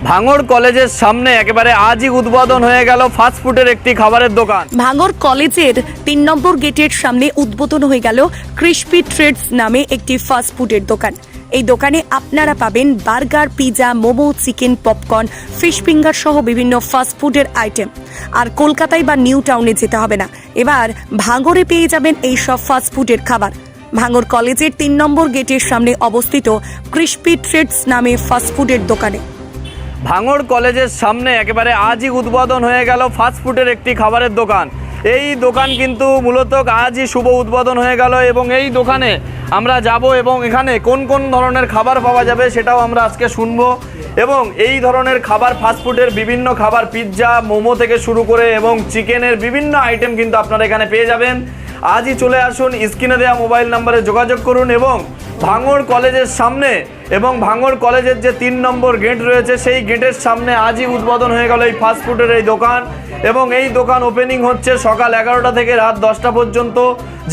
ভাঙড় কলেজের সামনে একেবারে আজই উদ্বোধন হয়ে গেল ফাস্টফুডের একটি খাবারের দোকান। ভাঙড় কলেজের ৩ নম্বর গেটের সামনে উদ্বোধন হয়ে গেল ক্রিসপি ট্রিটস নামে একটি ফাস্টফুডের দোকান। এই দোকানে আপনারা পাবেন burger, pizza, momo, chicken, popcorn, fish finger সহ বিভিন্ন ফাস্টফুডের আইটেম। আর কলকাতায় বা নিউ টাউনে যেতে হবে না, এবার ভাঙড়ে পেয়ে যাবেন এই সব ফাস্টফুডের খাবার। ভাঙড় কলেজের ৩ নম্বর গেটের সামনে অবস্থিত ক্রিসপি ট্রিটস নামে ফাস্টফুডের দোকানে। ভাঙড় কলেজের সামনে একেবারে আজই উদ্বোধন হয়ে গেল ফাস্টফুডের একটি খাবারের দোকান। এই দোকান কিন্তু মূলত আজই শুভ উদ্বোধন হয়ে গেল এবং এই দোকানে আমরা যাব এবং এখানে কোন কোন ধরনের খাবার পাওয়া যাবে সেটাও আমরা আজকে শুনবো। এবং এই ধরনের খাবার ফাস্টফুডের বিভিন্ন খাবার, পিৎজা, মোমো থেকে শুরু করে এবং চিকেনের বিভিন্ন আইটেম কিন্তু আপনারা এখানে পেয়ে যাবেন। আজই চলে আসুন, স্ক্রিনে দেওয়া মোবাইল নাম্বারে যোগাযোগ করুন এবং ভাঙড় কলেজের সামনে এবং ভাঙড় কলেজের যে ৩ নম্বর গেট রয়েছে সেই গেটের সামনে আজই উদ্বোধন হয়ে গেল এই ফাস্টফুডের এই দোকান। এবং এই দোকান ওপেনিং হচ্ছে সকাল ১১টা থেকে রাত 10টা পর্যন্ত।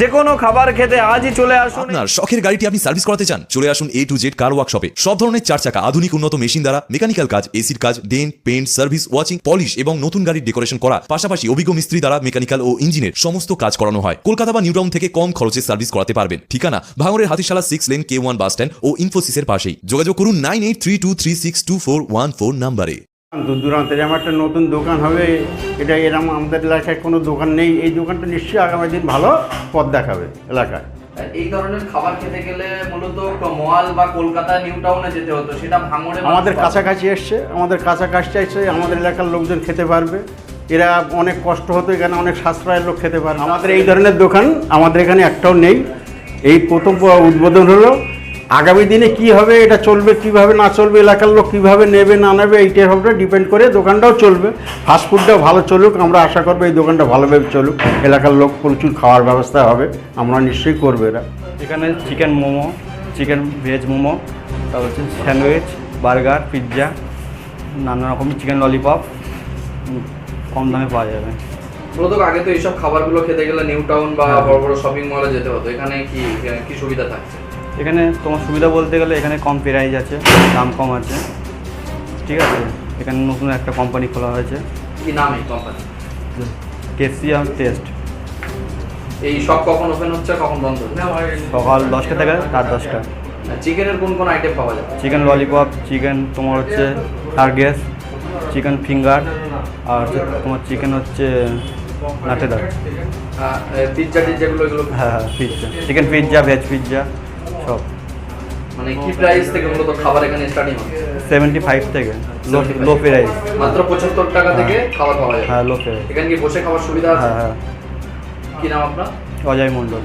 যে কোনো খাবার খেতে আজই চলে আসুন। আপনার শখের গাড়িটি আপনি সার্ভিস করাতে চান, চলে আসুন A to Z কার ওয়ার্কশপে। সব ধরনের 4 চাকা আধুনিক উন্নত মেশিন দ্বারা মেকানিক্যাল কাজ, এসির কাজ, dent, paint, service, watching, polish এবং নতুন গাড়ির ডেকোরেশন করা, পাশাপাশি অভিজ্ঞ মিস্ত্রি দ্বারা মেকানিক্যাল ও ইঞ্জিনের সমস্ত কাজ করানো হয়। কলকাতা বা নিউ টাউন থেকে কম খরচে সার্ভিস করাতে পারবেন। ঠিকানা ভাঙড়ের Hatishala 6 lane K1 bus stand ও ইনফোসিসের পাশেই। যোগাযোগ করুন 9832362414 নম্বরে। দূর দূরান্তে যেমন একটা নতুন দোকান হবে, এটা এরকম আমাদের এলাকায় কোনো দোকান নেই। এই দোকানটা নিশ্চয়ই আগামী দিন ভালো পথ দেখাবে এলাকায়। এই ধরনের খাবার খেতে গেলে মূলত মল বা কলকাতা নিউ টাউনে যেতে হতো, সেটা ভাঙড়ে আমাদের কাছাকাছি এসছে, আমাদের এলাকার লোকজন খেতে পারবে। এরা অনেক কষ্ট হতো, এখানে অনেক সাশ্রয়ের লোক খেতে পারবে। আমাদের এই ধরনের দোকান আমাদের এখানে একটাও নেই। এই প্রথম উদ্বোধন হলো। আগামী দিনে কি হবে, এটা চলবে কিভাবে না চলবে, এলাকার লোক কিভাবে নেবে না নেবে, এইটার উপরে ডিপেন্ড করে দোকানটাও চলবে। ফাস্টফুডটাও ভালো চলুক, আমরা আশা করবো এই দোকানটা ভালোভাবে চলুক, এলাকার লোক প্রচুর খাওয়ার ব্যবস্থা হবে, আমরা নিশ্চয়ই করবো এরা। এখানে chicken momo, chicken veg momo, তারপর হচ্ছে স্যান্ডউইচ, বার্গার, পিৎজা, নানা রকম চিকেন ললিপপ কম দামে পাওয়া যাবে। মূলত আগে তো এইসব খাবারগুলো খেতে গেলে নিউ টাউন বা বড় বড় শপিং মলে যেতে হতো, এখানে কি সুবিধা থাকছে? এখানে তোমার সুবিধা বলতে গেলে এখানে কম প্রাইস আছে, দাম কম আছে, ঠিক আছে। এখানে নতুন একটা কোম্পানি খোলা হয়েছে। কি নাম এই কোম্পানি? কেসি আর টেস্ট। এই সব কখন ওপেন হচ্ছে, কখন বন্ধ হচ্ছে? সকাল 10টা থেকে রাত 10টা। চিকেনের কোন কোন আইটেম পাওয়া যাবে? চিকেন ললিপপ, চিকেন তোমার হচ্ছে টার্গেস, চিকেন ফিঙ্গার, আর হচ্ছে তোমার চিকেন হচ্ছে নাটেদার। পিৎজা যেগুলো এগুলো? হ্যাঁ, pizza, chicken pizza, veg pizza সব। মানে কি প্রাইস থেকে মূলত খাবার এখানে স্টার্টিং হচ্ছে? 75 থেকে লো প্রাইস। মাত্র 75 টাকা থেকে খাবার পাওয়া যায়? হ্যাঁ, লো প্রাইস। এখানে কি বসে খাওয়ার সুবিধা আছে? হ্যাঁ। কি নাম আপনার? অজয় মণ্ডল।